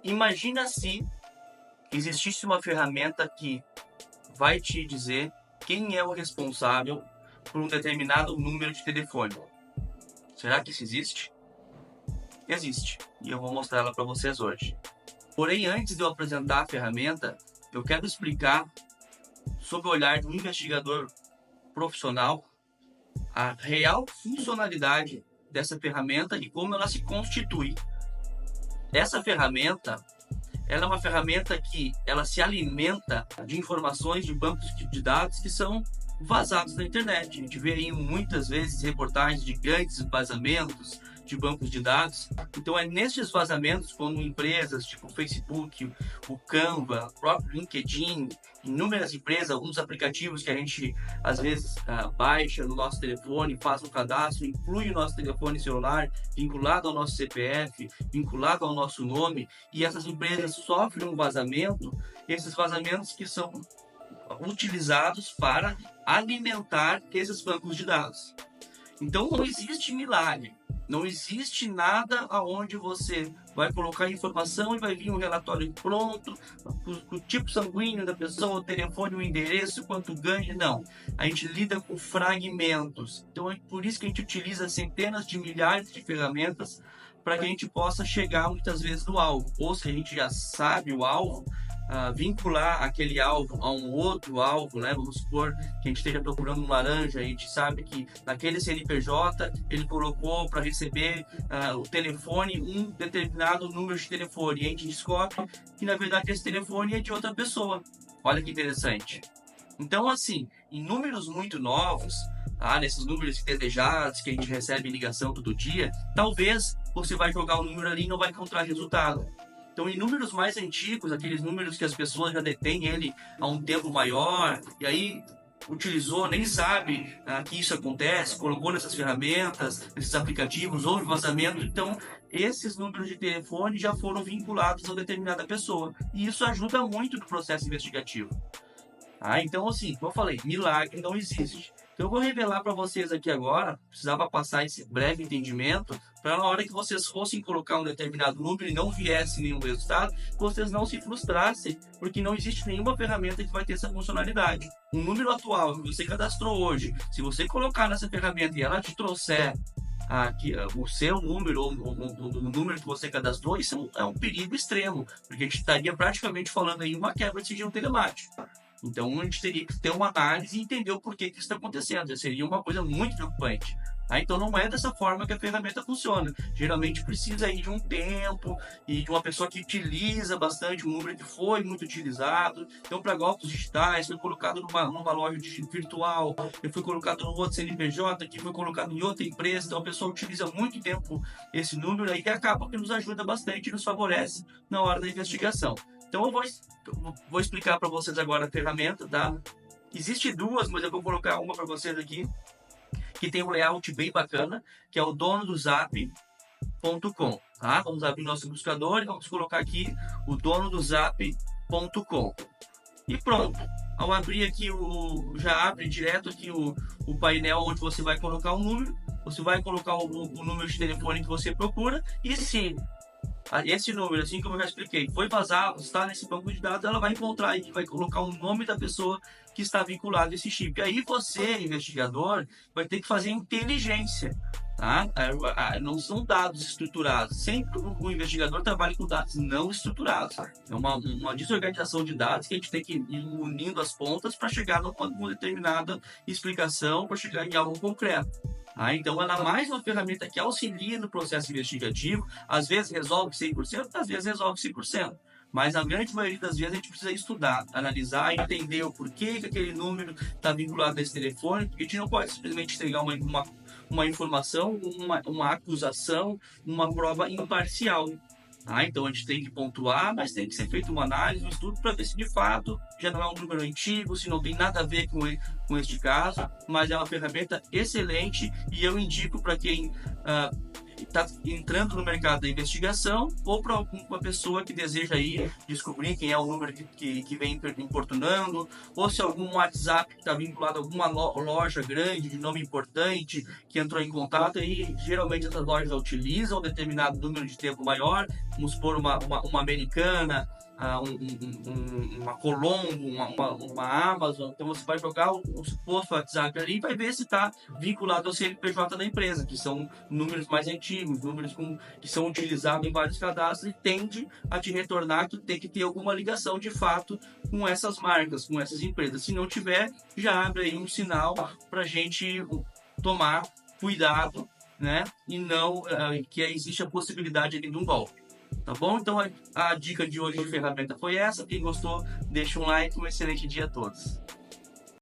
Imagina se existisse uma ferramenta que vai te dizer quem é o responsável por um determinado número de telefone. Será que isso existe? Existe, e eu vou mostrar ela para vocês hoje. Porém, antes de eu apresentar a ferramenta, eu quero explicar, sob o olhar de um investigador profissional, a real funcionalidade dessa ferramenta e como ela se constitui. Essa ferramenta, ela é uma ferramenta que ela se alimenta de informações de bancos de dados que são vazados na internet. A gente vê aí muitas vezes reportagens de grandes vazamentos de bancos de dados. Então é nesses vazamentos, quando empresas tipo o Facebook, o Canva, o próprio LinkedIn, inúmeras empresas, alguns aplicativos que a gente às vezes baixa no nosso telefone, faz um cadastro, inclui o nosso telefone celular vinculado ao nosso CPF, vinculado ao nosso nome, e essas empresas sofrem um vazamento, esses vazamentos que são utilizados para alimentar esses bancos de dados. Então não existe milagre. Não existe nada aonde você vai colocar informação e vai vir um relatório pronto, o tipo sanguíneo da pessoa, o telefone, o endereço, quanto ganha. Não. A gente lida com fragmentos. Então é por isso que a gente utiliza centenas de milhares de ferramentas para que a gente possa chegar muitas vezes no alvo. Ou se a gente já sabe o alvo, vincular aquele alvo a um outro alvo, né? Vamos supor que a gente esteja procurando um laranja, a gente sabe que naquele CNPJ ele colocou para receber o telefone, um determinado número de telefone, e a gente descobre que na verdade esse telefone é de outra pessoa. Olha que interessante. Então, assim, em números muito novos, nesses números indesejados que a gente recebe em ligação todo dia, talvez você vai jogar o número ali e não vai encontrar resultado. Então, em números mais antigos, aqueles números que as pessoas já detêm ele há um tempo maior, e aí utilizou, nem sabe que isso acontece, colocou nessas ferramentas, nesses aplicativos, houve vazamento, então esses números de telefone já foram vinculados a determinada pessoa. E isso ajuda muito no processo investigativo. Então, assim, como eu falei, milagre não existe. Então, eu vou revelar para vocês aqui agora, precisava passar esse breve entendimento, para na hora que vocês fossem colocar um determinado número e não viesse nenhum resultado, vocês não se frustrassem, porque não existe nenhuma ferramenta que vai ter essa funcionalidade. O número atual que você cadastrou hoje, se você colocar nessa ferramenta e ela te trouxer o seu número, ou o número que você cadastrou, isso é um perigo extremo, porque a gente estaria praticamente falando aí uma quebra de sigilo telemático. Então, a gente teria que ter uma análise e entender o porquê que isso está acontecendo. Seria uma coisa muito preocupante. Então, não é dessa forma que a ferramenta funciona. Geralmente, precisa aí de um tempo e de uma pessoa que utiliza bastante o número que foi muito utilizado. Então, para golpes digitais, foi colocado numa loja virtual, foi colocado no outro CNPJ, que foi colocado em outra empresa. Então, a pessoa utiliza muito tempo esse número aí, que acaba que nos ajuda bastante e nos favorece na hora da investigação. Então, eu vou explicar para vocês agora a ferramenta, tá? Existe duas, mas eu vou colocar uma para vocês aqui, que tem um layout bem bacana, que é o donodozap.com, tá? Vamos abrir nosso buscador e vamos colocar aqui o donodozap.com. E pronto. Ao abrir aqui, já abre direto aqui o painel onde você vai colocar o número, você vai colocar o número de telefone que você procura, e se esse número, assim como eu já expliquei, foi vazado, está nesse banco de dados, ela vai encontrar aí, vai colocar o nome da pessoa que está vinculado a esse chip. E aí você, investigador, vai ter que fazer inteligência, tá? Não são dados estruturados. Sempre o investigador trabalha com dados não estruturados. É uma desorganização de dados que a gente tem que ir unindo as pontas para chegar numa determinada explicação, para chegar em algo concreto. Então, ela é mais uma ferramenta que auxilia no processo investigativo. Às vezes resolve 100%, às vezes resolve 100%. Mas a grande maioria das vezes a gente precisa estudar, analisar, entender o porquê que aquele número está vinculado a esse telefone, porque a gente não pode simplesmente entregar uma informação, uma acusação, uma prova imparcial. Então a gente tem que pontuar, mas tem que ser feita uma análise, um estudo para ver se de fato já não é um número antigo, se não tem nada a ver com este caso, mas é uma ferramenta excelente e eu indico para quem está entrando no mercado da investigação, ou para uma pessoa que deseja aí descobrir quem é o número que vem importunando, ou se algum WhatsApp que está vinculado a alguma loja grande de nome importante que entrou em contato, e geralmente essas lojas utilizam um determinado número de tempo maior, vamos supor uma Americana, uma Colombo, uma Amazon. Então você vai jogar o suposto WhatsApp ali e vai ver se está vinculado ao CNPJ da empresa, que são números mais antigos, números que são utilizados em vários cadastros, e tende a te retornar que tem que ter alguma ligação de fato com essas marcas, com essas empresas. Se não tiver, já abre aí um sinal para a gente tomar cuidado, né? E não que existe a possibilidade de um golpe. Tá bom? Então a dica de hoje de ferramenta foi essa. Quem gostou, deixa um like. Um excelente dia a todos.